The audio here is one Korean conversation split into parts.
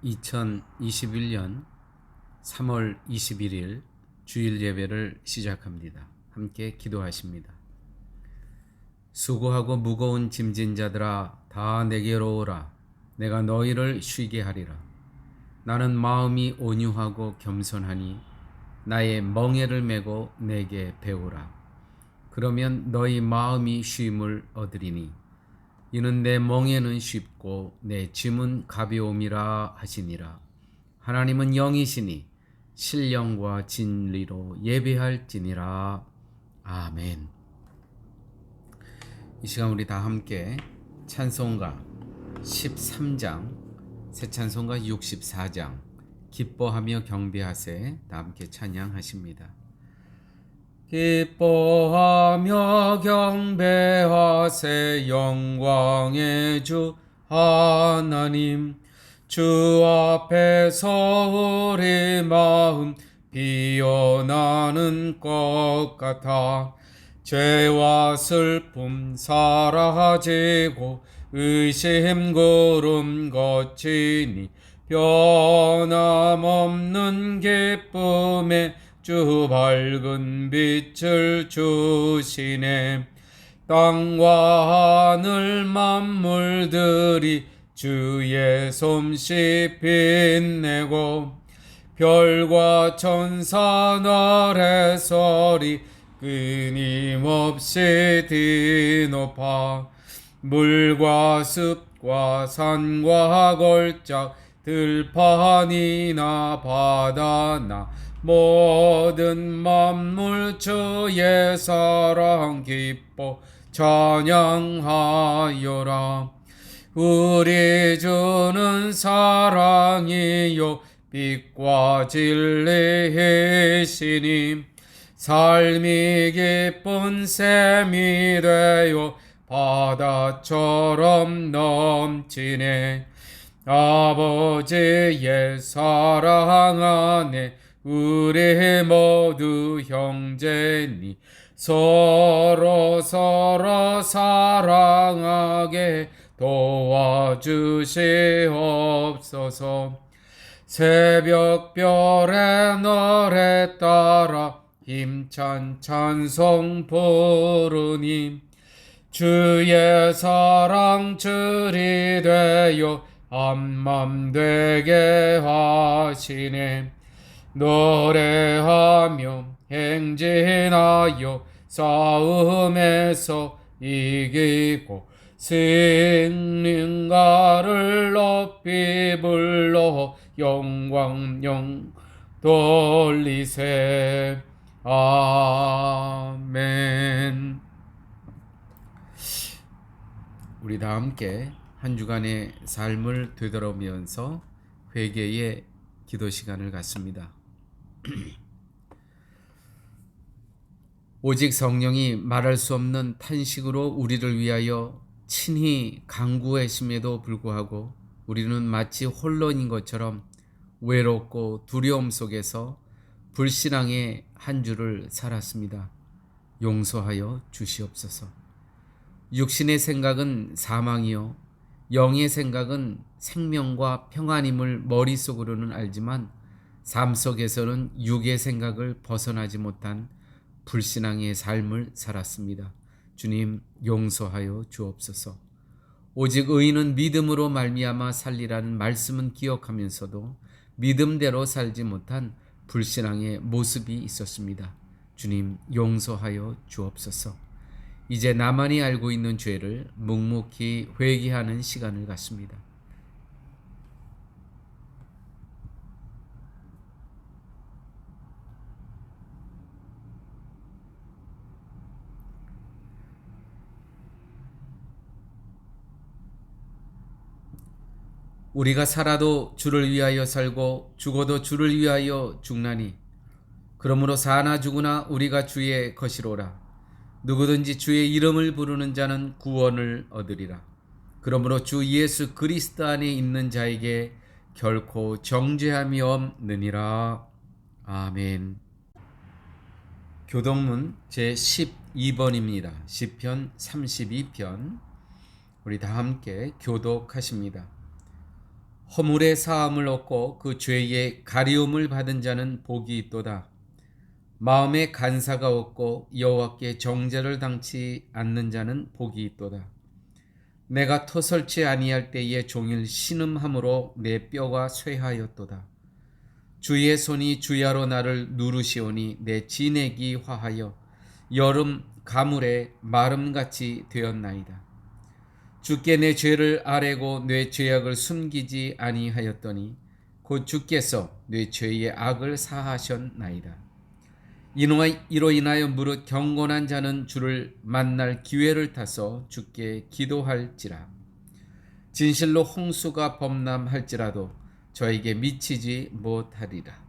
2021년 3월 21일 주일 예배를 시작합니다. 함께 기도하십니다. 수고하고 무거운 짐진 자들아 다 내게로 오라. 내가 너희를 쉬게 하리라. 나는 마음이 온유하고 겸손하니 나의 멍에를 메고 내게 배우라. 그러면 너희 마음이 쉼을 얻으리니 이는 내 멍에는 쉽고 내 짐은 가벼움이라 하시니라. 하나님은 영이시니 신령과 진리로 예배할지니라. 아멘. 이 시간 우리 다 함께 찬송가 13장, 새 찬송가 64장 기뻐하며 경배하세 다 함께 찬양하십니다. 기뻐하며 경배하세 영광의 주 하나님, 주 앞에서 우리 마음 피어나는 것 같아 죄와 슬픔 사라지고 의심 구름 거치니 변함없는 기쁨에 주 밝은 빛을 주시네. 땅과 하늘 만물들이 주의 솜씨 빛내고 별과 천사 날의 소리 끊임없이 뒤높아 물과 습과 산과 걸작 들판이나 바다나 모든 만물 주의 사랑 기뻐 찬양하여라. 우리 주는 사랑이요 빛과 진리이시니 삶이 기쁜 샘이 되어 바다처럼 넘치네. 아버지의 사랑 안에 우리 모두 형제니 서로 사랑하게 도와주시옵소서. 새벽별의 노래 따라 힘찬 찬송 부르니 주의 사랑 줄이 되어 한맘 되게 하시네. 노래하며 행진하여 싸움에서 이기고 승리가를 높이 불러 영광 돌리세. 아멘. 우리 다 함께 한 주간의 삶을 되돌아보면서 회개의 기도 시간을 갖습니다. 오직 성령이 말할 수 없는 탄식으로 우리를 위하여 친히 간구하심에도 불구하고 우리는 마치 홀론인 것처럼 외롭고 두려움 속에서 불신앙의 한 주를 살았습니다. 용서하여 주시옵소서. 육신의 생각은 사망이요 영의 생각은 생명과 평안임을 머릿속으로는 알지만 삶 속에서는 육의 생각을 벗어나지 못한 불신앙의 삶을 살았습니다. 주님 용서하여 주옵소서. 오직 의인은 믿음으로 말미암아 살리라는 말씀은 기억하면서도 믿음대로 살지 못한 불신앙의 모습이 있었습니다. 주님 용서하여 주옵소서. 이제 나만이 알고 있는 죄를 묵묵히 회개하는 시간을 갖습니다. 우리가 살아도 주를 위하여 살고 죽어도 주를 위하여 죽나니 그러므로 사나 죽으나 우리가 주의 것이로라. 누구든지 주의 이름을 부르는 자는 구원을 얻으리라. 그러므로 주 예수 그리스도 안에 있는 자에게 결코 정죄함이 없느니라. 아멘. 교동문 제12번입니다. 시편 32편 우리 다 함께 교독하십니다. 허물의 사함을 얻고 그 죄의 가리움을 받은 자는 복이 있도다. 마음에 간사가 없고 여호와께 정죄를 당치 않는 자는 복이 있도다. 내가 토설치 아니할 때에 종일 신음함으로 내 뼈가 쇠하였도다. 주의 손이 주야로 나를 누르시오니 내 진액이 화하여 여름 가물에 마름같이 되었나이다. 주께 내 죄를 아뢰고 내 죄악을 숨기지 아니하였더니 곧 주께서 내 죄의 악을 사하셨나이다. 이로 인하여 무릇 경건한 자는 주를 만날 기회를 타서 주께 기도할지라. 진실로 홍수가 범람할지라도 저에게 미치지 못하리라.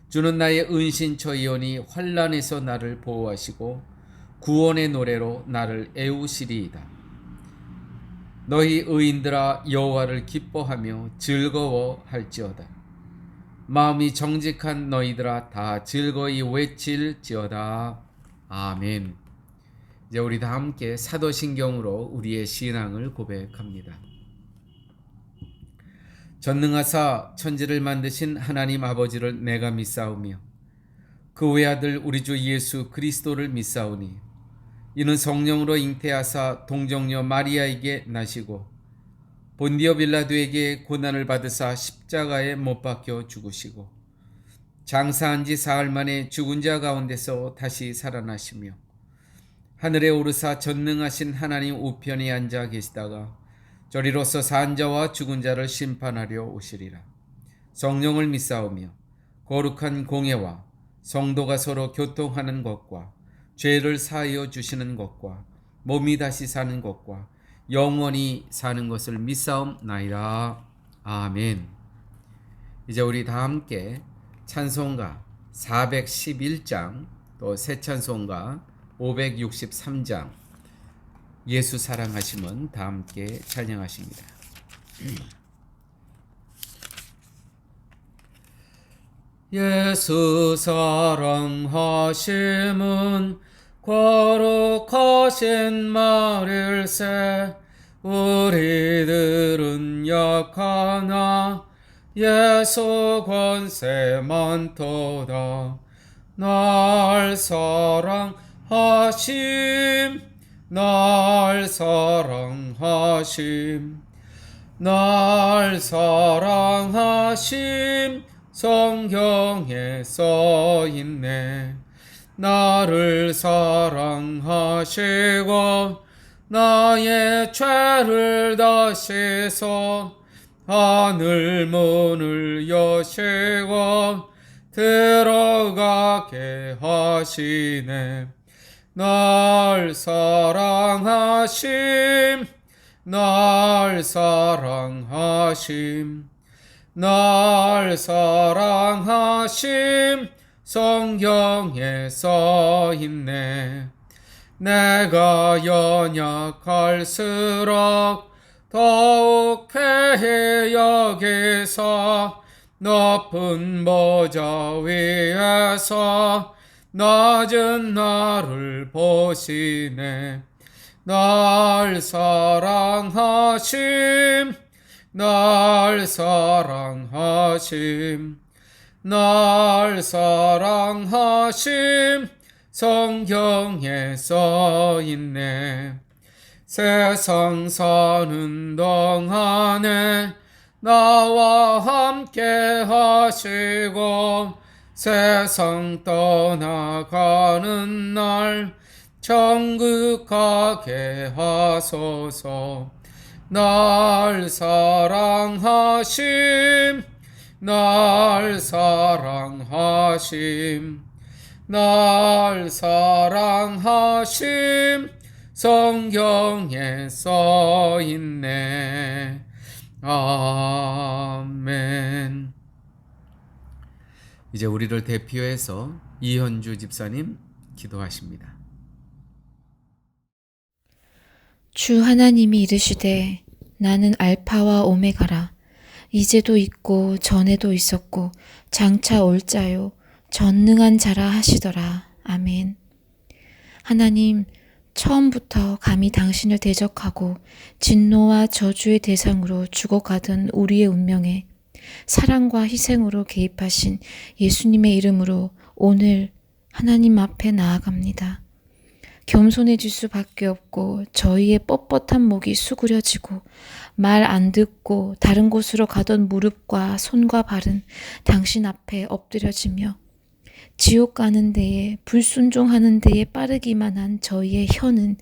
주는 나의 은신처이오니 환난에서 나를 보호하시고 구원의 노래로 나를 애우시리이다. 너희 의인들아 여호와를 기뻐하며 즐거워할지어다. 마음이 정직한 너희들아 다 즐거이 외칠지어다. 아멘. 이제 우리 다 함께 사도신경으로 우리의 신앙을 고백합니다. 전능하사 천지를 만드신 하나님 아버지를 내가 믿사오며 그 외아들 우리 주 예수 그리스도를 믿사오니 이는 성령으로 잉태하사 동정녀 마리아에게 나시고 본디오 빌라도에게 고난을 받으사 십자가에 못 박혀 죽으시고 장사한 지 사흘 만에 죽은 자 가운데서 다시 살아나시며 하늘에 오르사 전능하신 하나님 우편에 앉아 계시다가 저리로서 산 자와 죽은 자를 심판하려 오시리라. 성령을 믿사오며 거룩한 공예와 성도가 서로 교통하는 것과 죄를 사하여 주시는 것과 몸이 다시 사는 것과 영원히 사는 것을 믿사옵나이다. 아멘. 이제 우리 다 함께 찬송가 411장 또 새 찬송가 563장 예수 사랑하심은 다 함께 찬양하십니다. 예수 사랑하심은 거룩하신 말일세. 우리들은 약하나 예수 권세 많도다. 날 사랑하심 날 사랑하심 날 사랑하심 성경에 써있네. 나를 사랑하시고 나의 죄를 다 씻어 하늘 문을 여시고 들어가게 하시네. 날 사랑하심 날 사랑하심 날 사랑하심 성경에 써있네. 내가 연약할수록 더욱 쾌히 여기서 높은 보좌 위에서 낮은 나를 보시네. 날 사랑하심 날 사랑하심 날 사랑하심 성경에 써있네. 세상 사는 동안에 나와 함께 하시고 세상 떠나가는 날 천국 가게 하소서. 날 사랑하심 날 사랑하심 날 사랑하심 성경에 써있네. 아멘. 이제 우리를 대표해서 이현주 집사님 기도하십니다. 주 하나님이 이르시되 나는 알파와 오메가라. 이제도 있고 전에도 있었고 장차 올 자요 전능한 자라 하시더라. 아멘. 하나님, 처음부터 감히 당신을 대적하고 진노와 저주의 대상으로 죽어가던 우리의 운명에 사랑과 희생으로 개입하신 예수님의 이름으로 오늘 하나님 앞에 나아갑니다. 겸손해질 수밖에 없고 저희의 뻣뻣한 목이 수그려지고 말 안 듣고 다른 곳으로 가던 무릎과 손과 발은 당신 앞에 엎드려지며 지옥 가는 데에 불순종하는 데에 빠르기만 한 저희의 혀는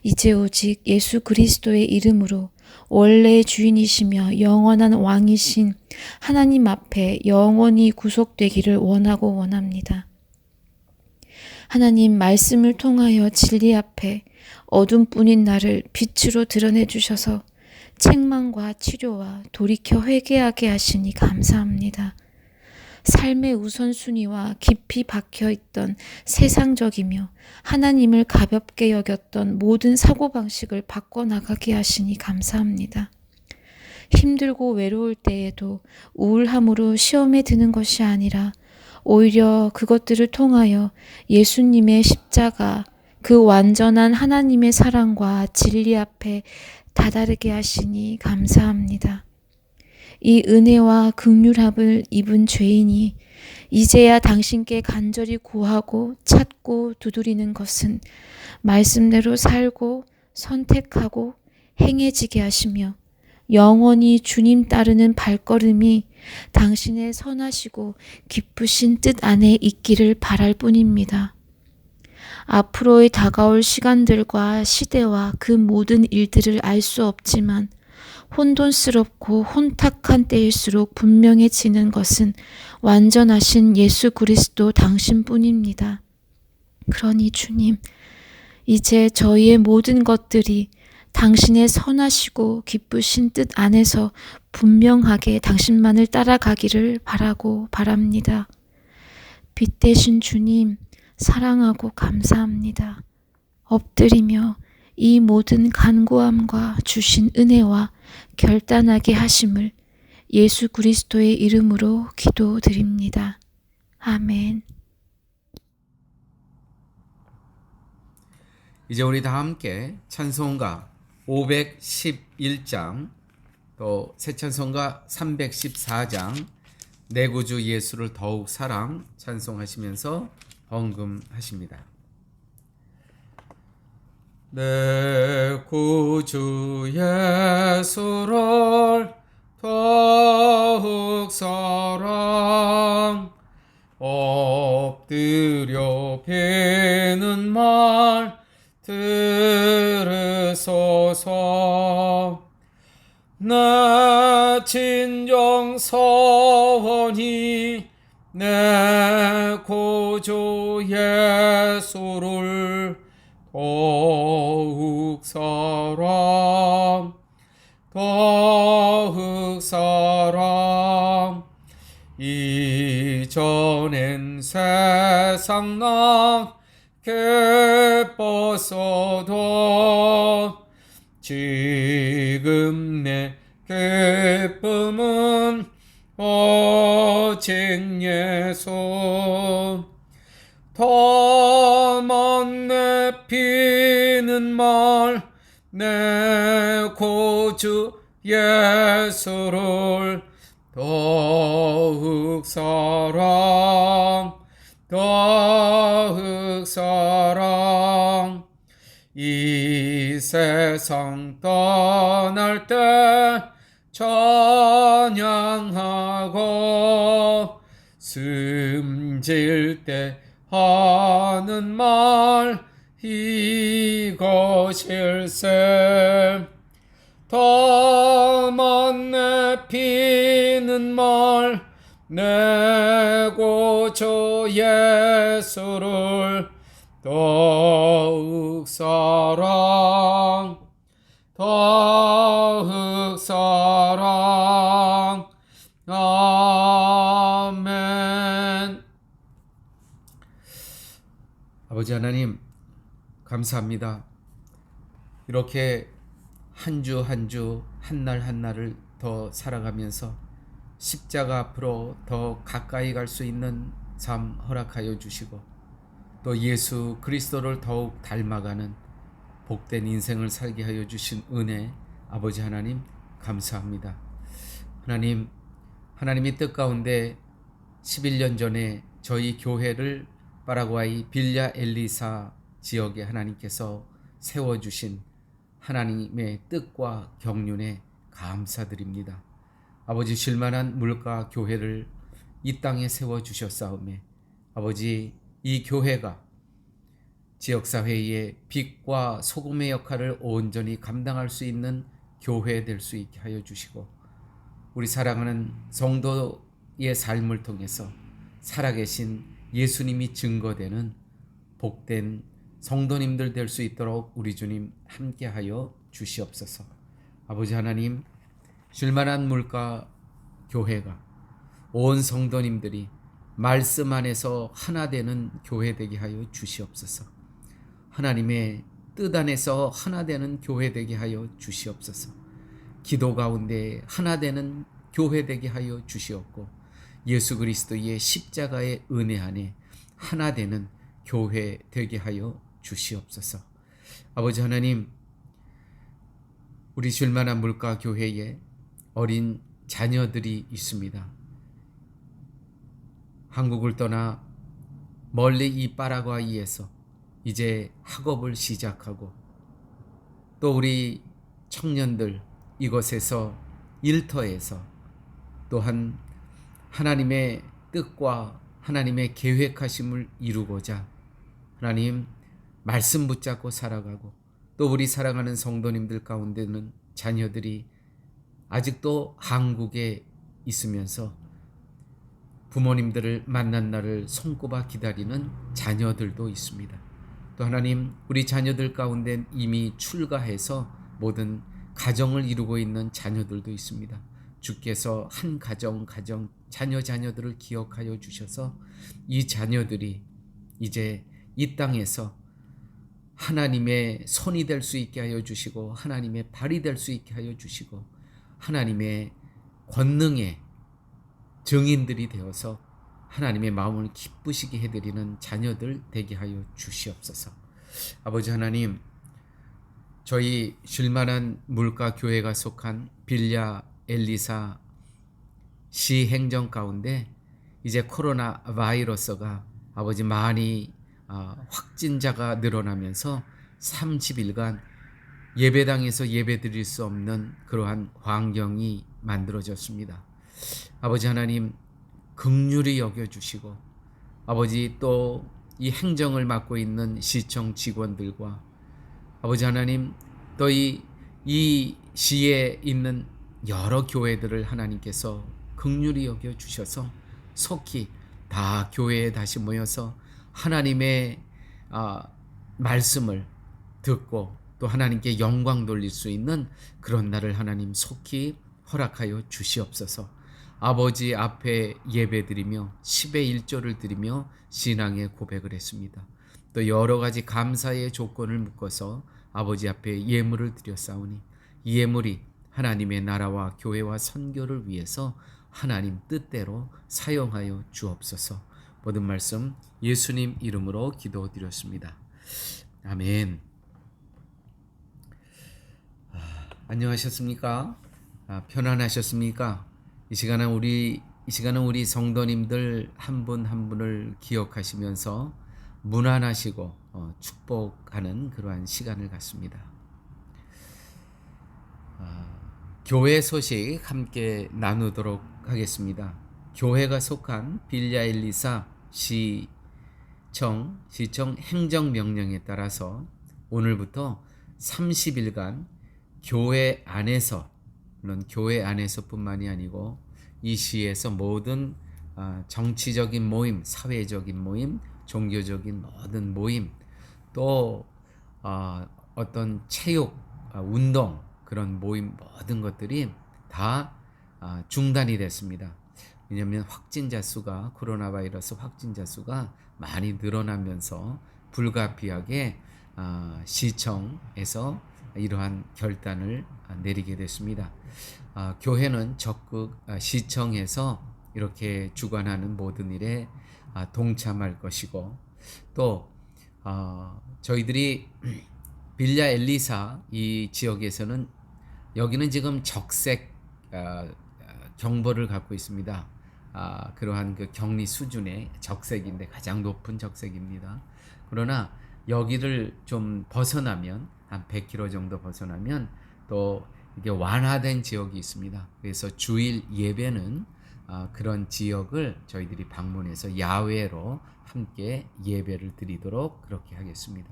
이제 오직 예수 그리스도의 이름으로 원래의 주인이시며 영원한 왕이신 하나님 앞에 영원히 구속되기를 원하고 원합니다. 하나님 말씀을 통하여 진리 앞에 어둠뿐인 나를 빛으로 드러내 주셔서 책망과 치료와 돌이켜 회개하게 하시니 감사합니다. 삶의 우선순위와 깊이 박혀있던 세상적이며 하나님을 가볍게 여겼던 모든 사고방식을 바꿔나가게 하시니 감사합니다. 힘들고 외로울 때에도 우울함으로 시험에 드는 것이 아니라 오히려 그것들을 통하여 예수님의 십자가, 그 완전한 하나님의 사랑과 진리 앞에 다다르게 하시니 감사합니다. 이 은혜와 긍휼함을 입은 죄인이 이제야 당신께 간절히 구하고 찾고 두드리는 것은 말씀대로 살고 선택하고 행해지게 하시며 영원히 주님 따르는 발걸음이 당신의 선하시고 기쁘신 뜻 안에 있기를 바랄 뿐입니다. 앞으로의 다가올 시간들과 시대와 그 모든 일들을 알 수 없지만 혼돈스럽고 혼탁한 때일수록 분명해지는 것은 완전하신 예수 그리스도 당신뿐입니다. 그러니 주님, 이제 저희의 모든 것들이 당신의 선하시고 기쁘신 뜻 안에서 분명하게 당신만을 따라가기를 바라고 바랍니다. 빛 대신 주님, 사랑하고 감사합니다. 엎드리며 이 모든 간구함과 주신 은혜와 결단하게 하심을 예수 그리스도의 이름으로 기도드립니다. 아멘. 이제 우리 다 함께 찬송가 511장 또 새 찬송가 314장 내 구주 예수를 더욱 사랑 찬송하시면서 헌금하십니다. 내 구주 예수를 더욱 사랑 엎드려 베는 말 들으소서. 나 진정 서원히 내 구주 예수를 더욱 사랑 이전엔 세상 나 기뻤어도 지금 내 기쁨은 오직 예수. 더 먼 피는 말 내 구주 예수를 더욱 사랑 이 세상 떠날 때 찬양하고 숨질 때 하는 말 이것일세. 더 먼 피는 말 내 구주 예수를 더욱 사랑 아멘. 아버지 하나님 감사합니다. 이렇게 한 주 한 주 한 날 한 날을 더 살아가면서 십자가 앞으로 더 가까이 갈 수 있는 삶 허락하여 주시고 또 예수 그리스도를 더욱 닮아가는 복된 인생을 살게 하여 주신 은혜 아버지 하나님 감사합니다. 하나님, 하나님의 뜻 가운데 11년 전에 저희 교회를 파라과이 빌랴 엘리사 지역에 하나님께서 세워주신 하나님의 뜻과 경륜에 감사드립니다. 아버지, 쉴만한 물가 교회를 이 땅에 세워주셨사오매 아버지, 이 교회가 지역사회의 빛과 소금의 역할을 온전히 감당할 수 있는 교회 될 수 있게 하여 주시고, 우리 사랑하는 성도의 삶을 통해서 살아계신 예수님이 증거되는 복된 성도님들 될 수 있도록 우리 주님 함께하여 주시옵소서. 아버지 하나님, 쉴만한 물가 교회가 온 성도님들이 말씀 안에서 하나 되는 교회 되게 하여 주시옵소서. 하나님의 뜻 안에서 하나 되는 교회 되게 하여 주시옵소서. 기도 가운데 하나 되는 교회 되게 하여 주시옵고, 예수 그리스도의 십자가의 은혜 안에 하나 되는 교회 되게 하여 주시옵소서. 아버지 하나님, 우리 쉴만한 물가 교회에 어린 자녀들이 있습니다. 한국을 떠나 멀리 이 파라과이에서 이제 학업을 시작하고, 또 우리 청년들 이곳에서 일터에서 또한 하나님의 뜻과 하나님의 계획하심을 이루고자 하나님 말씀 붙잡고 살아가고, 또 우리 사랑하는 성도님들 가운데는 자녀들이 아직도 한국에 있으면서 부모님들을 만난 날을 손꼽아 기다리는 자녀들도 있습니다. 또 하나님, 우리 자녀들 가운데 이미 출가해서 모든 가정을 이루고 있는 자녀들도 있습니다. 주께서 한 가정 자녀들을 기억하여 주셔서 이 자녀들이 이제 이 땅에서 하나님의 손이 될 수 있게 하여 주시고, 하나님의 발이 될 수 있게 하여 주시고, 하나님의 권능의 증인들이 되어서 하나님의 마음을 기쁘시게 해드리는 자녀들 되게 하여 주시옵소서. 아버지 하나님, 저희 쉴만한 물가 교회가 속한 빌랴 엘리사 시 행정 가운데 이제 코로나 바이러스가 아버지 많이 확진자가 늘어나면서 30일간 예배당에서 예배드릴 수 없는 그러한 환경이 만들어졌습니다. 아버지 하나님, 긍휼히 여겨주시고, 아버지 또 이 행정을 맡고 있는 시청 직원들과 아버지 하나님, 또 이 시에 있는 여러 교회들을 하나님께서 긍휼히 여겨주셔서 속히 다 교회에 다시 모여서 하나님의 말씀을 듣고 또 하나님께 영광 돌릴 수 있는 그런 날을 하나님 속히 허락하여 주시옵소서. 아버지 앞에 예배드리며 10의 1조를 드리며 신앙의 고백을 했습니다. 또 여러 가지 감사의 조건을 묶어서 아버지 앞에 예물을 드렸사오니 이 예물이 하나님의 나라와 교회와 선교를 위해서 하나님 뜻대로 사용하여 주옵소서. 모든 말씀 예수님 이름으로 기도드렸습니다. 아멘. 안녕하셨습니까? 편안하셨습니까? 이 시간은 우리 성도님들 한 분 한 분을 기억하시면서 문안하시고 축복하는 그러한 시간을 갖습니다. 교회 소식 함께 나누도록 하겠습니다. 교회가 속한 빌랴 엘리사 시청 행정명령에 따라서 오늘부터 30일간 교회 안에서, 물론 교회 안에서뿐만이 아니고 이 시에서 모든 정치적인 모임, 사회적인 모임, 종교적인 모든 모임, 또 어떤 체육, 운동, 그런 모임 모든 것들이 다 중단이 됐습니다. 왜냐하면 코로나 바이러스 확진자 수가 많이 늘어나면서 불가피하게 시청에서 이러한 결단을 내리게 됐습니다. 교회는 적극 시청에서 이렇게 주관하는 모든 일에 동참할 것이고, 또 저희들이 빌라 엘리사 이 지역에서는 여기는 지금 적색 경보를 갖고 있습니다. 그러한 그 격리 수준의 적색인데 가장 높은 적색입니다. 그러나 여기를 좀 벗어나면 한 100km 정도 벗어나면 또 이게 완화된 지역이 있습니다. 그래서 주일 예배는 그런 지역을 저희들이 방문해서 야외로 함께 예배를 드리도록 그렇게 하겠습니다.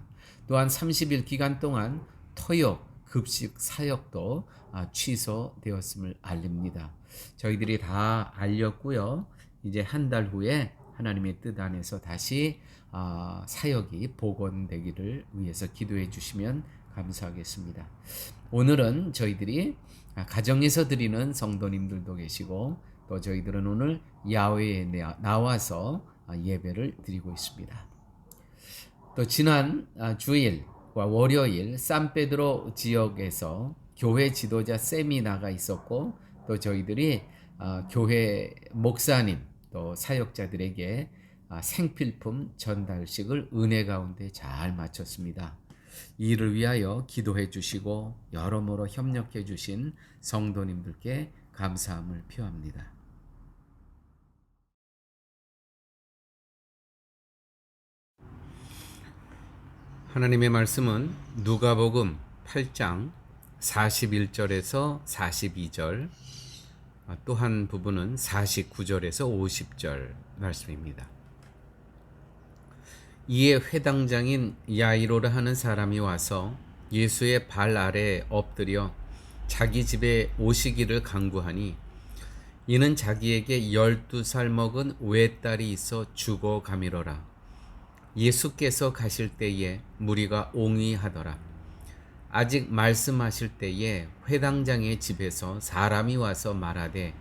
또한 30일 기간 동안 토요 급식 사역도 취소되었음을 알립니다. 저희들이 다 알렸고요. 이제 한 달 후에 하나님의 뜻 안에서 다시 사역이 복원되기를 위해서 기도해 주시면 감사하겠습니다. 오늘은 저희들이 가정에서 드리는 성도님들도 계시고 또 저희들은 오늘 야외에 나와서 예배를 드리고 있습니다. 또 지난 주일과 월요일 산페드로 지역에서 교회 지도자 세미나가 있었고 또 저희들이 교회 목사님 또 사역자들에게 생필품 전달식을 은혜 가운데 잘 마쳤습니다. 이 일을 위하여 기도해 주시고 여러모로 협력해 주신 성도님들께 감사함을 표합니다. 하나님의 말씀은 누가복음 8장 41절에서 42절, 또 한 부분은 49절에서 50절 말씀입니다. 이에 회당장인 야이로라 하는 사람이 와서 예수의 발 아래에 엎드려 자기 집에 오시기를 간구하니 이는 자기에게 12살 먹은 외딸이 있어 죽어가미러라. 예수께서 가실 때에 무리가 옹이하더라. 아직 말씀하실 때에 회당장의 집에서 사람이 와서 말하되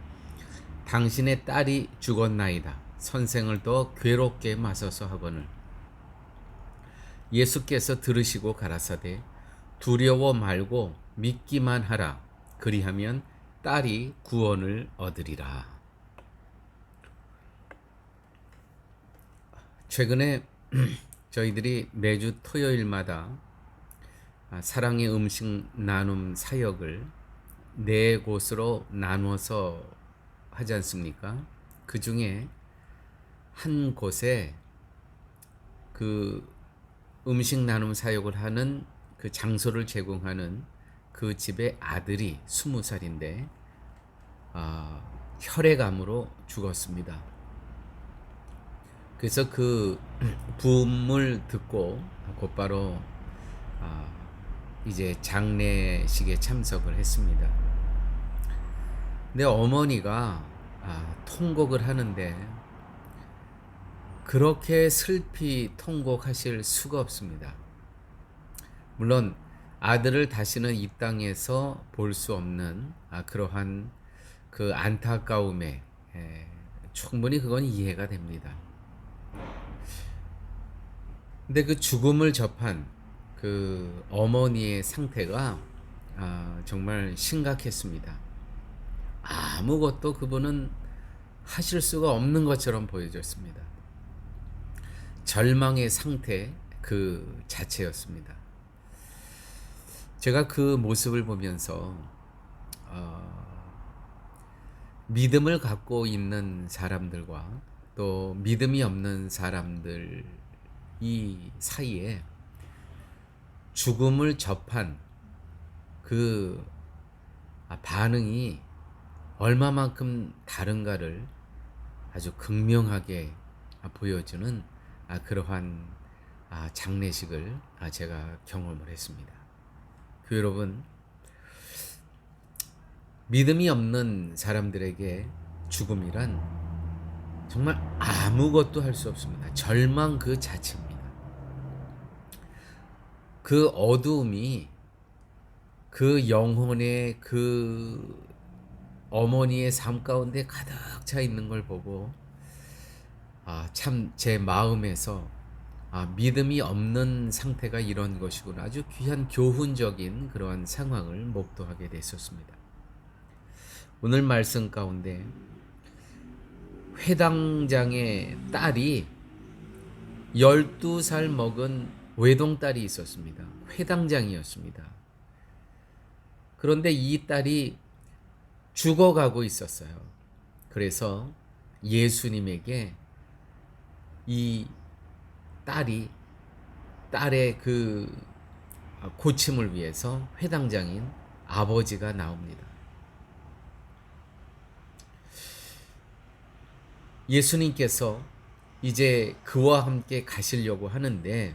당신의 딸이 죽었나이다. 선생을 더 괴롭게 마소서 하거늘. 예수께서 들으시고 가라사대 두려워 말고 믿기만 하라. 그리하면 딸이 구원을 얻으리라. 최근에 저희들이 매주 토요일마다 사랑의 음식 나눔 사역을 4곳으로 나누어서 하지 않습니까? 그 중에 한 곳에 그 음식 나눔 사역을 하는 그 장소를 제공하는 그 집의 아들이 20살인데 혈액암으로 죽었습니다. 그래서 그 부음을 듣고 곧바로 이제 장례식에 참석을 했습니다. 근데 어머니가 통곡을 하는데 그렇게 슬피 통곡하실 수가 없습니다. 물론 아들을 다시는 이 땅에서 볼 수 없는 그러한 그 안타까움에 충분히 그건 이해가 됩니다. 근데 그 죽음을 접한 그 어머니의 상태가 정말 심각했습니다. 아무것도 그분은 하실 수가 없는 것처럼 보여졌습니다. 절망의 상태 그 자체였습니다. 제가 그 모습을 보면서 믿음을 갖고 있는 사람들과 또 믿음이 없는 사람들 이 사이에 죽음을 접한 그 반응이 얼마만큼 다른가를 아주 극명하게 보여주는 그러한 장례식을 제가 경험을 했습니다. 그 여러분, 믿음이 없는 사람들에게 죽음이란 정말 아무것도 할 수 없습니다. 절망 그 자체입니다. 그 어두움이 그 영혼의 그 어머니의 삶 가운데 가득 차 있는 걸 보고 참 제 마음에서 믿음이 없는 상태가 이런 것이구나. 아주 귀한 교훈적인 그러한 상황을 목도하게 됐었습니다. 오늘 말씀 가운데 회당장의 딸이 12살 먹은 외동딸이 있었습니다. 회당장이었습니다. 그런데 이 딸이 죽어가고 있었어요. 그래서 예수님에게 이 딸의 그 고침을 위해서 회당장인 아버지가 나옵니다. 예수님께서 이제 그와 함께 가시려고 하는데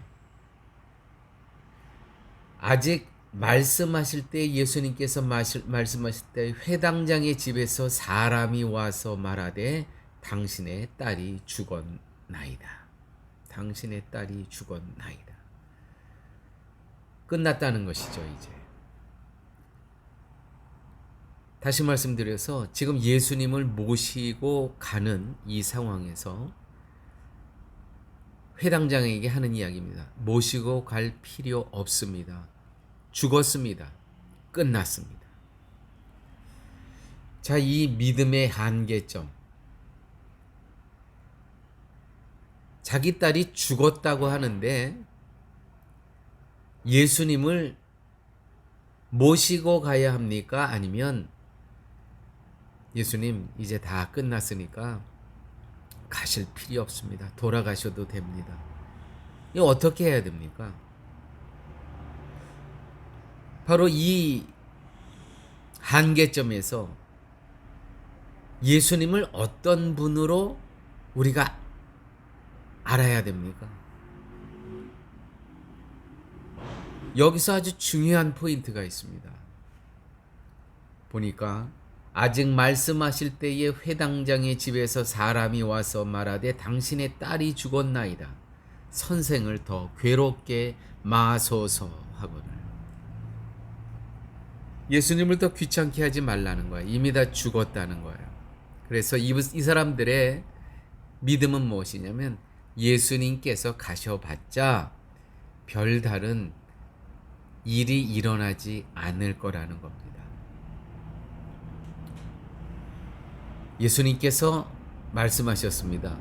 아직 말씀하실 때 예수님께서 말씀하실 때 회당장의 집에서 사람이 와서 말하되 당신의 딸이 죽었나이다. 당신의 딸이 죽었나이다. 끝났다는 것이죠, 이제. 다시 말씀드려서 지금 예수님을 모시고 가는 이 상황에서 회당장에게 하는 이야기입니다. 모시고 갈 필요 없습니다. 죽었습니다. 끝났습니다. 자, 이 믿음의 한계점. 자기 딸이 죽었다고 하는데 예수님을 모시고 가야 합니까? 아니면 예수님 이제 다 끝났으니까 가실 필요 없습니다. 돌아가셔도 됩니다. 이거 어떻게 해야 됩니까? 바로 이 한계점에서 예수님을 어떤 분으로 우리가 알아야 됩니까? 여기서 아주 중요한 포인트가 있습니다. 보니까 아직 말씀하실 때에 회당장의 집에서 사람이 와서 말하되 당신의 딸이 죽었나이다. 선생을 더 괴롭게 마소서 하거늘. 예수님을 더 귀찮게 하지 말라는 거예요. 이미 다 죽었다는 거예요. 그래서 이 사람들의 믿음은 무엇이냐면 예수님께서 가셔봤자 별다른 일이 일어나지 않을 거라는 겁니다. 예수님께서 말씀하셨습니다.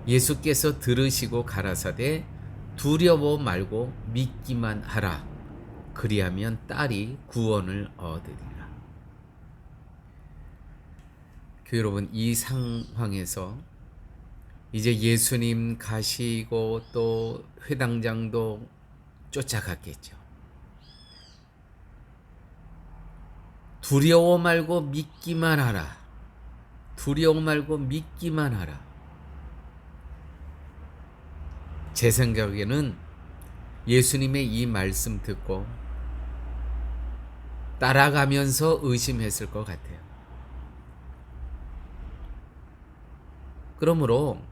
예수께서 들으시고 가라사대 두려워 말고 믿기만 하라. 그리하면 딸이 구원을 얻으리라. 교회 여러분, 이 상황에서 이제 예수님 가시고 또 회당장도 쫓아갔겠죠. 두려워 말고 믿기만 하라. 두려워 말고 믿기만 하라. 제 생각에는 예수님의 이 말씀 듣고 따라가면서 의심했을 것 같아요. 그러므로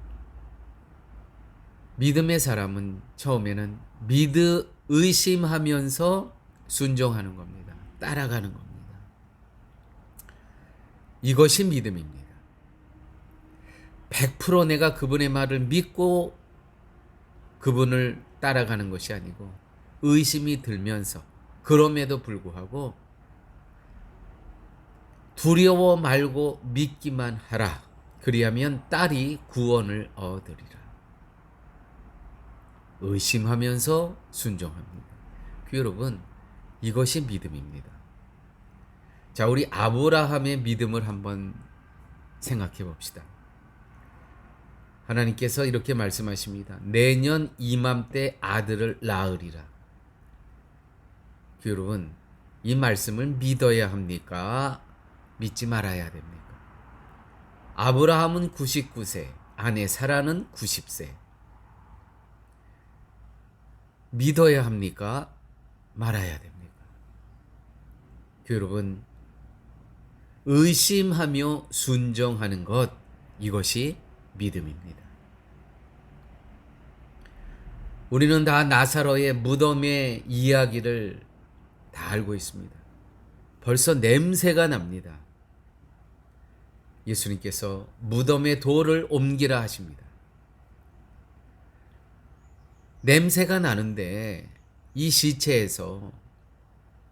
믿음의 사람은 처음에는 의심하면서 순종하는 겁니다. 따라가는 겁니다. 이것이 믿음입니다. 100% 내가 그분의 말을 믿고 그분을 따라가는 것이 아니고 의심이 들면서 그럼에도 불구하고 두려워 말고 믿기만 하라. 그리하면 딸이 구원을 얻으리라. 의심하면서 순종합니다. 여러분, 이것이 믿음입니다. 자, 우리 아브라함의 믿음을 한번 생각해 봅시다. 하나님께서 이렇게 말씀하십니다. 내년 이맘때 아들을 낳으리라. 여러분, 이 말씀을 믿어야 합니까? 믿지 말아야 됩니까? 아브라함은 99세, 아내 사라는 90세. 믿어야 합니까? 말아야 됩니까? 여러분, 의심하며 순종하는 것, 이것이 믿음입니다. 우리는 다 나사로의 무덤의 이야기를 다 알고 있습니다. 벌써 냄새가 납니다. 예수님께서 무덤의 돌을 옮기라 하십니다. 냄새가 나는데 이 시체에서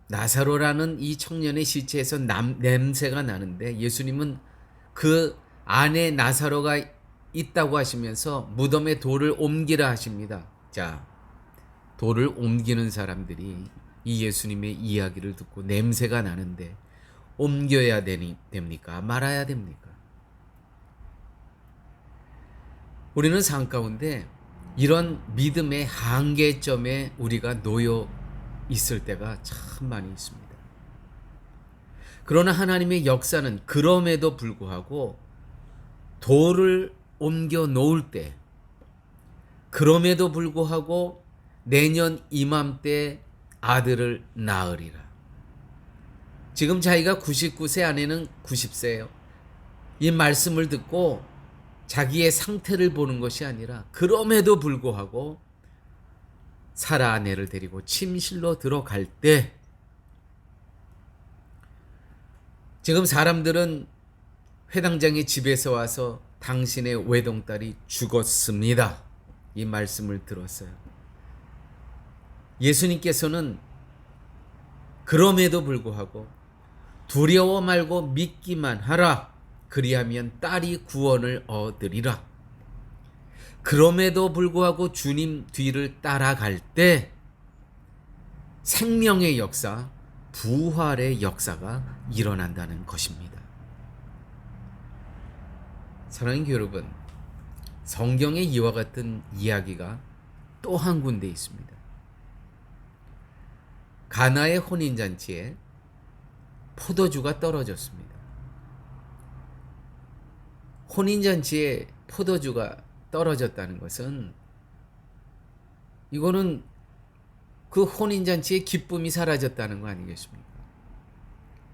나사로라는 이 청년의 시체에서 냄새가 나는데 예수님은 그 안에 나사로가 있다고 하시면서 무덤의 돌을 옮기라 하십니다. 자, 돌을 옮기는 사람들이 이 예수님의 이야기를 듣고 냄새가 나는데 옮겨야 됩니까? 말아야 됩니까? 우리는 삶 가운데 이런 믿음의 한계점에 우리가 놓여 있을 때가 참 많이 있습니다. 그러나 하나님의 역사는 그럼에도 불구하고 돌을 옮겨 놓을 때, 그럼에도 불구하고 내년 이맘때 아들을 낳으리라. 지금 자기가 99세, 아내는 90세예요. 이 말씀을 듣고 자기의 상태를 보는 것이 아니라 그럼에도 불구하고 사라 아내를 데리고 침실로 들어갈 때, 지금 사람들은 회당장의 집에서 와서 당신의 외동딸이 죽었습니다, 이 말씀을 들었어요. 예수님께서는 그럼에도 불구하고 두려워 말고 믿기만 하라, 그리하면 딸이 구원을 얻으리라. 그럼에도 불구하고 주님 뒤를 따라갈 때 생명의 역사, 부활의 역사가 일어난다는 것입니다. 사랑하는 여러분, 성경에 이와 같은 이야기가 또 한 군데 있습니다. 가나의 혼인잔치에 포도주가 떨어졌습니다. 혼인잔치에 포도주가 떨어졌다는 것은, 이거는 그 혼인잔치의 기쁨이 사라졌다는 거 아니겠습니까?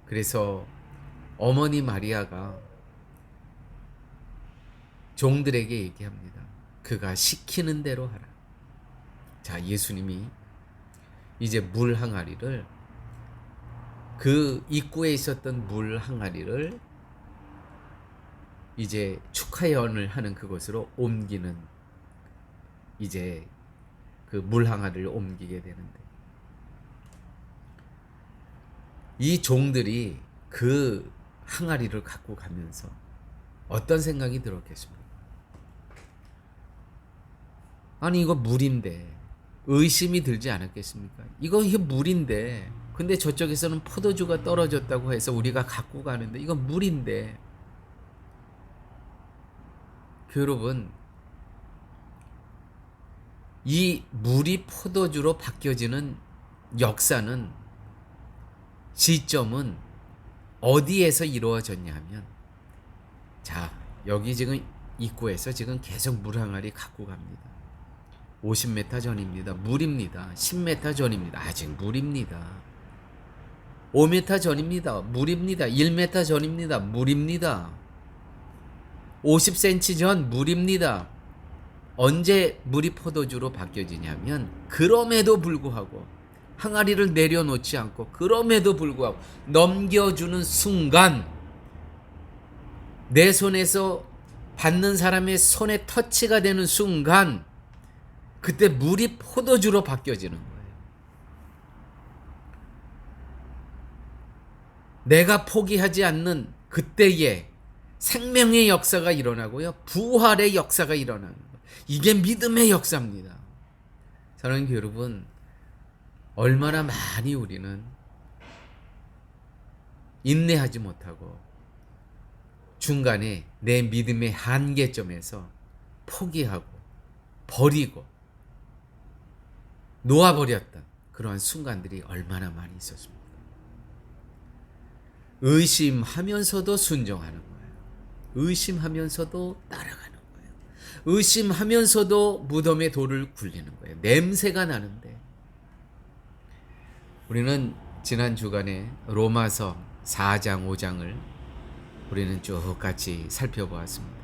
그래서 어머니 마리아가 종들에게 얘기합니다. 그가 시키는 대로 하라. 자, 예수님이 이제 물 항아리를, 그 입구에 있었던 물 항아리를 이제 축하연을 하는 그곳으로 옮기는, 이제 그 물 항아리를 옮기게 되는데, 이 종들이 그 항아리를 갖고 가면서 어떤 생각이 들었겠습니까? 아니, 이거 물인데, 의심이 들지 않았겠습니까? 이거 물인데, 근데 저쪽에서는 포도주가 떨어졌다고 해서 우리가 갖고 가는데, 이거 물인데. 여러분, 이 물이 포도주로 바뀌어지는 역사는, 시점은 어디에서 이루어졌냐 하면, 자, 여기 지금 입구에서 지금 계속 물 항아리 갖고 갑니다. 50m 전입니다. 물입니다. 10m 전입니다. 아직 물입니다. 5m 전입니다. 물입니다. 1m 전입니다. 물입니다. 50cm 전 물입니다. 언제 물이 포도주로 바뀌어지냐면, 그럼에도 불구하고 항아리를 내려놓지 않고, 그럼에도 불구하고 넘겨주는 순간, 내 손에서 받는 사람의 손에 터치가 되는 순간, 그때 물이 포도주로 바뀌어지는 거예요. 내가 포기하지 않는 그때에 생명의 역사가 일어나고요, 부활의 역사가 일어나는 거예요. 이게 믿음의 역사입니다. 사랑하는 여러분, 얼마나 많이 우리는 인내하지 못하고 중간에 내 믿음의 한계점에서 포기하고 버리고 놓아버렸던 그러한 순간들이 얼마나 많이 있었습니까? 의심하면서도 순종하는 거예요. 의심하면서도 따라가는 거예요. 의심하면서도 무덤에 돌을 굴리는 거예요. 냄새가 나는데. 우리는 지난 주간에 로마서 4장 5장을 우리는 쭉 같이 살펴보았습니다.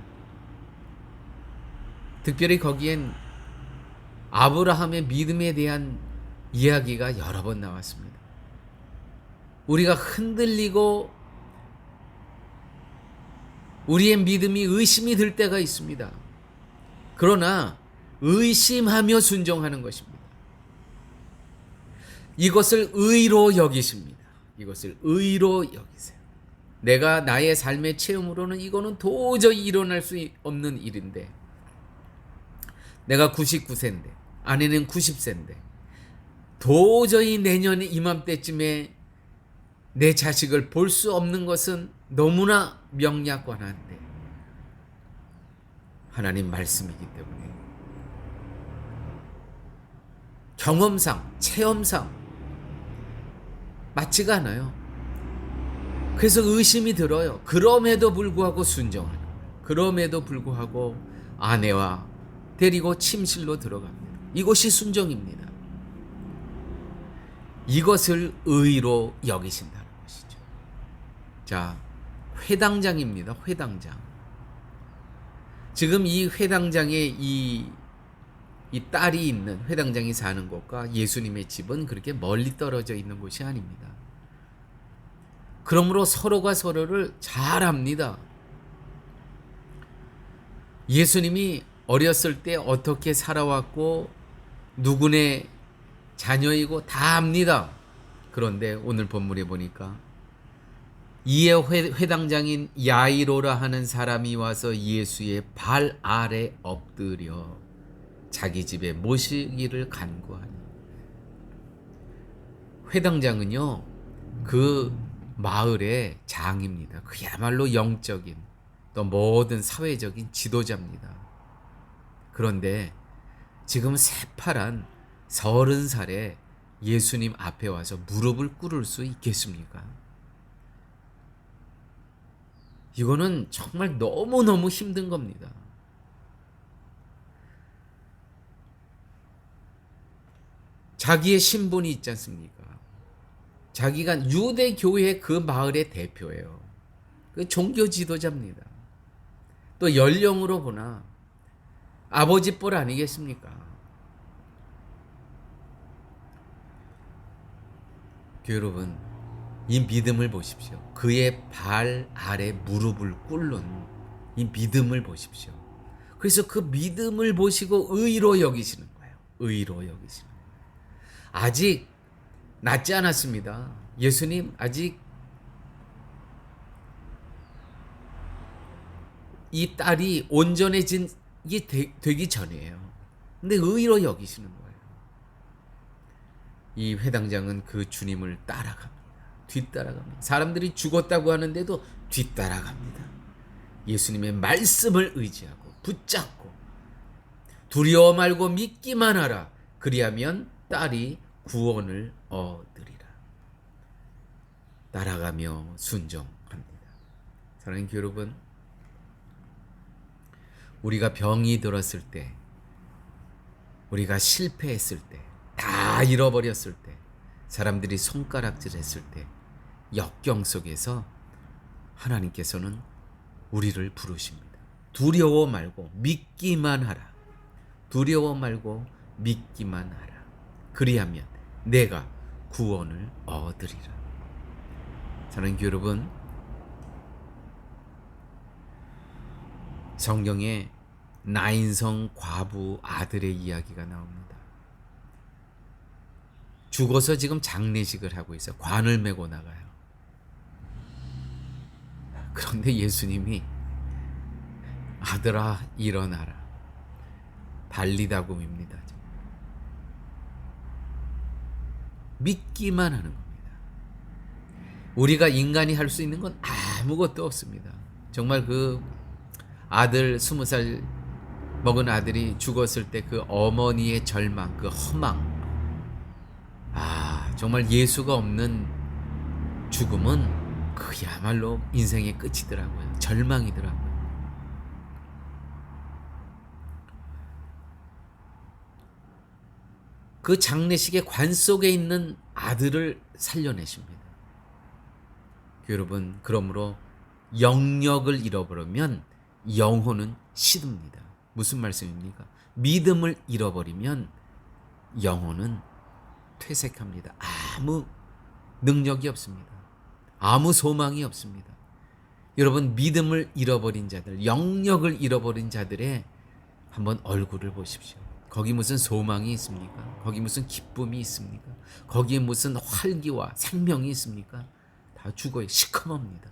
특별히 거기엔 아브라함의 믿음에 대한 이야기가 여러 번 나왔습니다. 우리가 흔들리고 우리의 믿음이 의심이 들 때가 있습니다. 그러나 의심하며 순종하는 것입니다. 이것을 의로 여기십니다. 이것을 의로 여기세요. 내가 나의 삶의 체험으로는 이거는 도저히 일어날 수 없는 일인데, 내가 99세인데, 아내는 90세인데, 도저히 내년 이맘때쯤에 내 자식을 볼 수 없는 것은 너무나 명약관한데 하나님 말씀이기 때문에 경험상, 체험상 맞지가 않아요. 그래서 의심이 들어요. 그럼에도 불구하고 순종하는 거예요. 그럼에도 불구하고 아내와 데리고 침실로 들어갑니다. 이것이 순종입니다. 이것을 의로 여기신다는 것이죠. 자, 회당장입니다. 회당장. 지금 이 회당장에 이 딸이 있는 회당장이 사는 곳과 예수님의 집은 그렇게 멀리 떨어져 있는 곳이 아닙니다. 그러므로 서로가 서로를 잘 압니다. 예수님이 어렸을 때 어떻게 살아왔고 누구네 자녀이고 다 압니다. 그런데 오늘 본문에 보니까 이에 회당장인 야이로라 하는 사람이 와서 예수의 발 아래 엎드려 자기 집에 모시기를 간구하니. 회당장은요, 그 마을의 장입니다. 그야말로 영적인 또 모든 사회적인 지도자입니다. 그런데 지금 새파란 30살에 예수님 앞에 와서 무릎을 꿇을 수 있겠습니까? 이거는 정말 너무너무 힘든 겁니다. 자기의 신분이 있지 않습니까? 자기가 유대교회 그 마을의 대표예요. 그 종교 지도자입니다. 또 연령으로 보나 아버지 뻘 아니겠습니까? 여러분, 이 믿음을 보십시오. 그의 발 아래 무릎을 꿇는 이 믿음을 보십시오. 그래서 그 믿음을 보시고 의로 여기시는 거예요. 의로 여기시는 거예요. 아직 낫지 않았습니다. 예수님 아직 이 딸이 온전해진 게 되기 전이에요. 근데 의로 여기시는 거예요. 이 회당장은 그 주님을 따라갑니다. 뒤따라갑니다. 사람들이 죽었다고 하는데도 뒤따라갑니다. 예수님의 말씀을 의지하고 붙잡고 두려워 말고 믿기만 하라. 그리하면 딸이 구원을 얻으리라. 따라가며 순종합니다. 사랑하는 여러분, 우리가 병이 들었을 때, 우리가 실패했을 때, 다 잃어버렸을 때, 사람들이 손가락질했을 때, 역경 속에서 하나님께서는 우리를 부르십니다. 두려워 말고 믿기만 하라. 두려워 말고 믿기만 하라. 그리하면 내가 구원을 얻으리라. 사랑하는 여러분, 성경에 나인성 과부 아들의 이야기가 나옵니다. 죽어서 지금 장례식을 하고 있어요. 관을 메고 나가요. 그런데 예수님이 아들아 일어나라. 달리다굼입니다. 믿기만 하는 겁니다. 우리가 인간이 할 수 있는 건 아무것도 없습니다. 정말 그 아들 20살 먹은 아들이 죽었을 때 그 어머니의 절망, 그 허망, 정말 예수가 없는 죽음은 그야말로 인생의 끝이더라고요. 절망이더라고요. 그 장례식의 관 속에 있는 아들을 살려내십니다. 여러분, 그러므로 영역을 잃어버리면 영혼은 시듭니다. 무슨 말씀입니까? 믿음을 잃어버리면 영혼은 퇴색합니다. 아무 능력이 없습니다. 아무 소망이 없습니다. 여러분, 믿음을 잃어버린 자들, 영역을 잃어버린 자들의 한번 얼굴을 보십시오. 거기 무슨 소망이 있습니까? 거기 무슨 기쁨이 있습니까? 거기에 무슨 활기와 생명이 있습니까? 다 죽어요. 시커멉니다.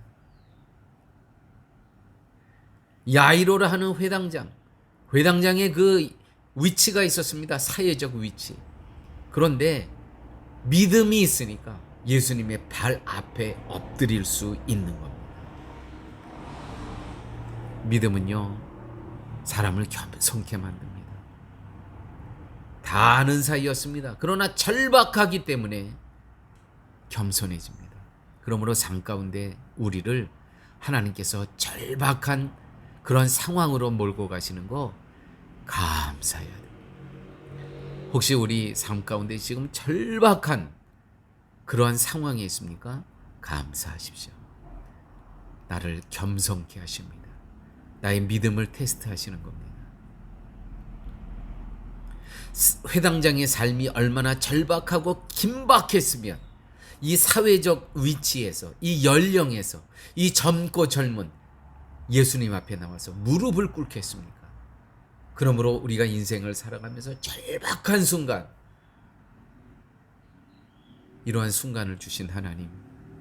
야이로라 하는 회당장의 그 위치가 있었습니다. 사회적 위치. 그런데 믿음이 있으니까 예수님의 발 앞에 엎드릴 수 있는 겁니다. 믿음은요, 사람을 겸손케 만듭니다. 다 아는 사이였습니다. 그러나 절박하기 때문에 겸손해집니다. 그러므로 삶 가운데 우리를 하나님께서 절박한 그런 상황으로 몰고 가시는 거 감사해야 됩니다. 혹시 우리 삶 가운데 지금 절박한 그러한 상황에 있습니까? 감사하십시오. 나를 겸손케 하십니다. 나의 믿음을 테스트하시는 겁니다. 회당장의 삶이 얼마나 절박하고 긴박했으면 이 사회적 위치에서, 이 연령에서, 이 젊고 젊은 예수님 앞에 나와서 무릎을 꿇겠습니까? 그러므로 우리가 인생을 살아가면서 절박한 순간, 이러한 순간을 주신 하나님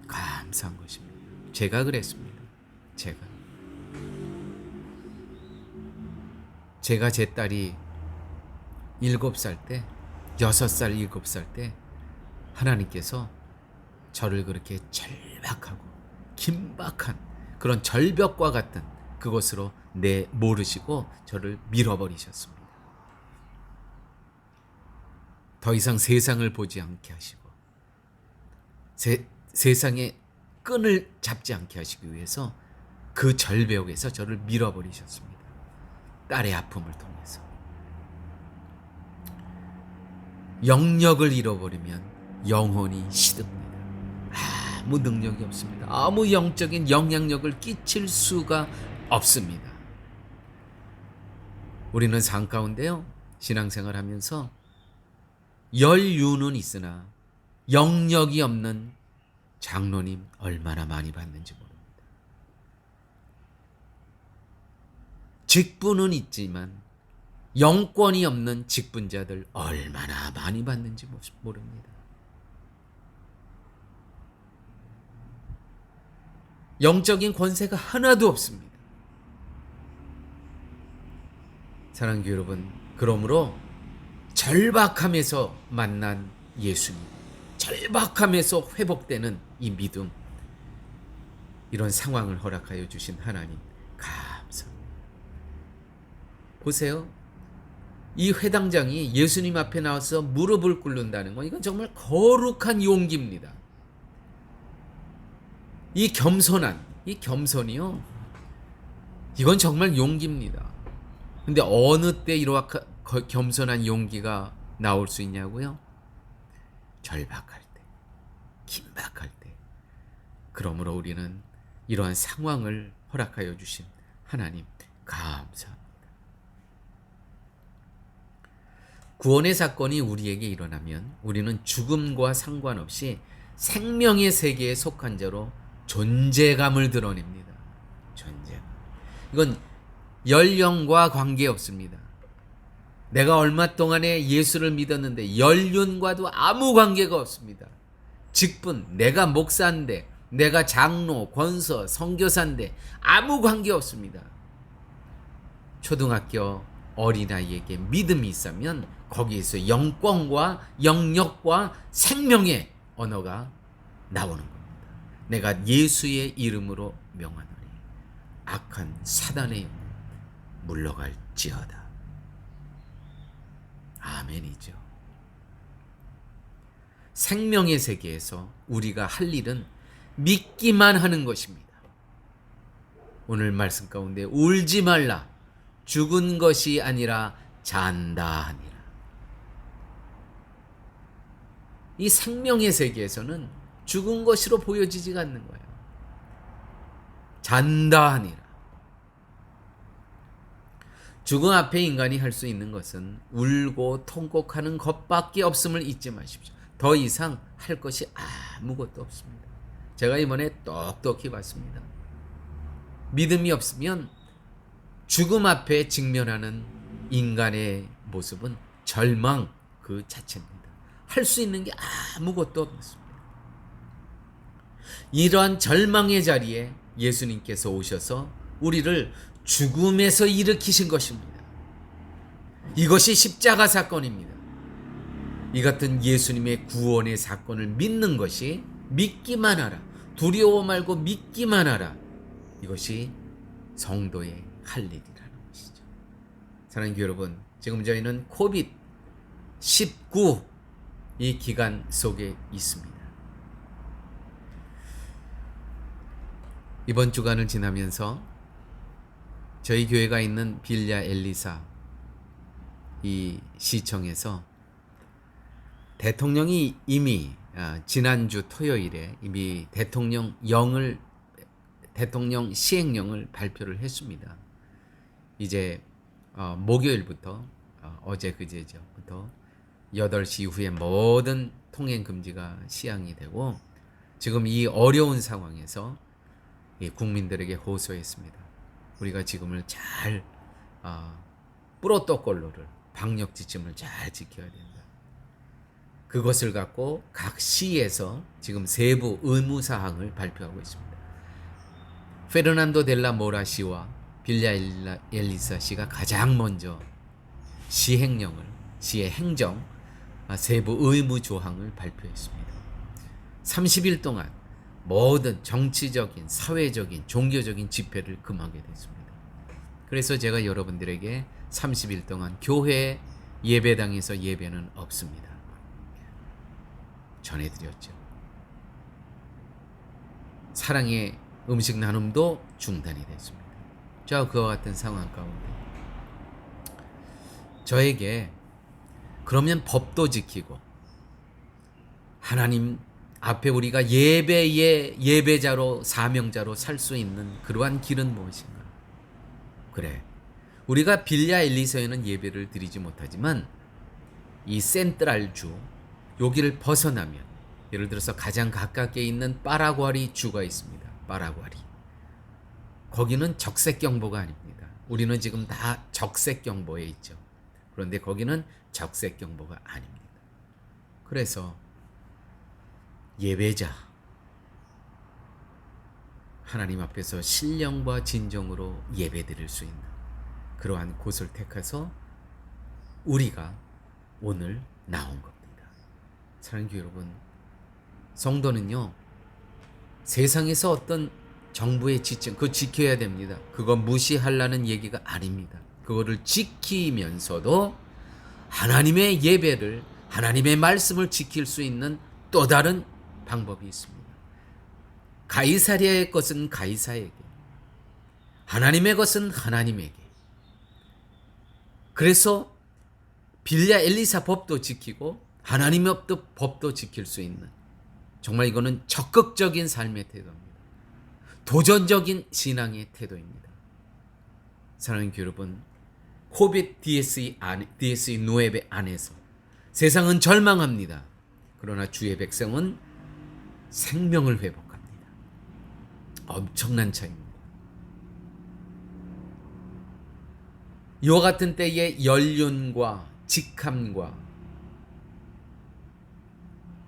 감사한 것입니다. 제가 그랬습니다. 제가 제 딸이 7살 때, 6살, 7살 때 하나님께서 저를 그렇게 절박하고 긴박한 그런 절벽과 같은 그것으로 모르시고 저를 밀어버리셨습니다. 더 이상 세상을 보지 않게 하시고 세상의 끈을 잡지 않게 하시기 위해서 그 절벽에서 저를 밀어버리셨습니다. 딸의 아픔을 통해서. 영역을 잃어버리면 영혼이 시듭니다. 아무 능력이 없습니다. 아무 영적인 영향력을 끼칠 수가 없습니다. 우리는 삶 가운데요, 신앙생활 하면서 연륜은 있으나 영역이 없는 장로님 얼마나 많이 봤는지 모릅니다. 직분은 있지만 영권이 없는 직분자들 얼마나 많이 봤는지 모릅니다. 영적인 권세가 하나도 없습니다. 사랑하는 여러분, 그러므로 절박함에서 만난 예수님, 절박함에서 회복되는 이 믿음, 이런 상황을 허락하여 주신 하나님 감사합니다. 보세요. 이 회당장이 예수님 앞에 나와서 무릎을 꿇는다는 건 이건 정말 거룩한 용기입니다. 이 겸손이요, 이건 정말 용기입니다. 근데 어느 때 이러한 겸손한 용기가 나올 수 있냐고요? 절박할 때, 긴박할 때. 그러므로 우리는 이러한 상황을 허락하여 주신 하나님 감사합니다. 구원의 사건이 우리에게 일어나면 우리는 죽음과 상관없이 생명의 세계에 속한 자로 존재감을 드러냅니다. 존재감. 이건 연령과 관계없습니다. 내가 얼마 동안에 예수를 믿었는데 연륜과도 아무 관계가 없습니다. 직분, 내가 목사인데, 내가 장로, 권서, 선교사인데 아무 관계 없습니다. 초등학교 어린아이에게 믿음이 있으면 거기에서 영권과 영역과 생명의 언어가 나오는 겁니다. 내가 예수의 이름으로 명하노니 악한 사단의 영혼 물러갈지어다. 아멘이죠. 생명의 세계에서 우리가 할 일은 믿기만 하는 것입니다. 오늘 말씀 가운데 울지 말라, 죽은 것이 아니라 잔다 하니라. 이 생명의 세계에서는 죽은 것으로 보여지지가 않는 거예요. 잔다 하니라. 죽음 앞에 인간이 할 수 있는 것은 울고 통곡하는 것밖에 없음을 잊지 마십시오. 더 이상 할 것이 아무것도 없습니다. 제가 이번에 똑똑히 봤습니다. 믿음이 없으면 죽음 앞에 직면하는 인간의 모습은 절망 그 자체입니다. 할 수 있는 게 아무것도 없습니다. 이러한 절망의 자리에 예수님께서 오셔서 우리를 죽음에서 일으키신 것입니다. 이것이 십자가 사건입니다. 이 같은 예수님의 구원의 사건을 믿는 것이, 믿기만 하라, 두려워 말고 믿기만 하라, 이것이 성도의 할 일이라는 것이죠. 사랑하는 교회 여러분, 지금 저희는 코비드-19 이 기간 속에 있습니다. 이번 주간을 지나면서 저희 교회가 있는 빌랴 엘리사 이 시청에서 대통령이 이미 지난주 토요일에 이미 대통령 시행령을 발표를 했습니다. 이제 목요일부터 어제 그제부터 8시 이후에 모든 통행 금지가 시행이 되고, 지금 이 어려운 상황에서 국민들에게 호소했습니다. 우리가 지금을 잘 프로토콜로를, 방역 지침을 잘 지켜야 된다. 그것을 갖고 각 시에서 지금 세부 의무사항을 발표하고 있습니다. 페르난도 델라 모라 시와 빌랴 엘리사 시가 가장 먼저 시의 행정 세부 의무 조항을 발표했습니다. 30일 동안 모든 정치적인, 사회적인, 종교적인 집회를 금하게 됐습니다. 그래서 제가 여러분들에게 30일 동안 교회 예배당에서 예배는 없습니다. 전해드렸죠. 사랑의 음식 나눔도 중단이 됐습니다. 자, 그와 같은 상황 가운데 저에게 그러면 법도 지키고 하나님 앞에 우리가 예배자로, 사명자로 살 수 있는 그러한 길은 무엇인가? 그래, 우리가 빌랴 엘리사에는 예배를 드리지 못하지만 이 센트랄주 여기를 벗어나면, 예를 들어서 가장 가깝게 있는 파라과리 주가 있습니다. 파라과리. 거기는 적색경보가 아닙니다. 우리는 지금 다 적색경보에 있죠. 그런데 거기는 적색경보가 아닙니다. 그래서 예배자, 하나님 앞에서 신령과 진정으로 예배드릴 수 있는 그러한 곳을 택해서 우리가 오늘 나온 겁니다. 사랑하는 교회 여러분, 성도는요, 세상에서 어떤 정부의 지침, 그거 지켜야 됩니다. 그거 무시하려는 얘기가 아닙니다. 그거를 지키면서도 하나님의 예배를, 하나님의 말씀을 지킬 수 있는 또 다른 방법이 있습니다. 가이사랴의 것은 가이사에게, 하나님의 것은 하나님에게. 그래서 빌랴 엘리사 법도 지키고 하나님의 법도 지킬 수 있는, 정말 이거는 적극적인 삶의 태도입니다. 도전적인 신앙의 태도입니다. 사랑하는 교회 여러분, 코비드 DSE 노예배 안에서 세상은 절망합니다. 그러나 주의 백성은 생명을 회복합니다. 엄청난 차이입니다. 이와 같은 때에 연륜과 직함과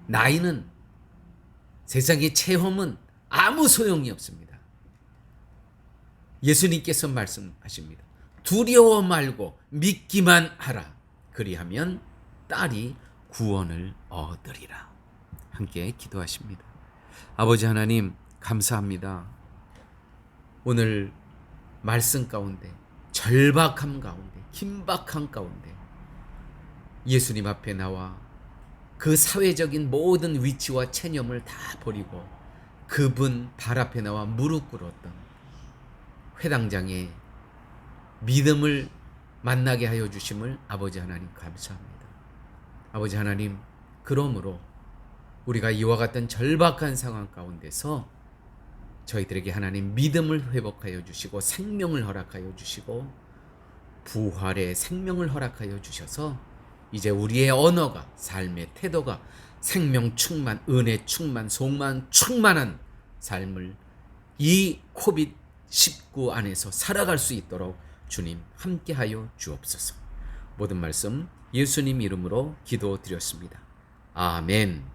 나이는, 세상의 체험은 아무 소용이 없습니다. 예수님께서 말씀하십니다. 두려워 말고 믿기만 하라. 그리하면 딸이 구원을 얻으리라. 함께 기도하십니다. 아버지 하나님, 감사합니다. 오늘 말씀 가운데, 절박함 가운데, 긴박함 가운데 예수님 앞에 나와 그 사회적인 모든 위치와 체념을 다 버리고 그분 발 앞에 나와 무릎 꿇었던 회당장의 믿음을 만나게 하여 주심을 아버지 하나님 감사합니다. 아버지 하나님, 그러므로 우리가 이와 같은 절박한 상황 가운데서 저희들에게 하나님 믿음을 회복하여 주시고 생명을 허락하여 주시고 부활의 생명을 허락하여 주셔서 이제 우리의 언어가, 삶의 태도가 생명 충만, 은혜 충만, 소망 충만한 삶을 이 코비드-19 안에서 살아갈 수 있도록 주님 함께하여 주옵소서. 모든 말씀 예수님 이름으로 기도드렸습니다. 아멘.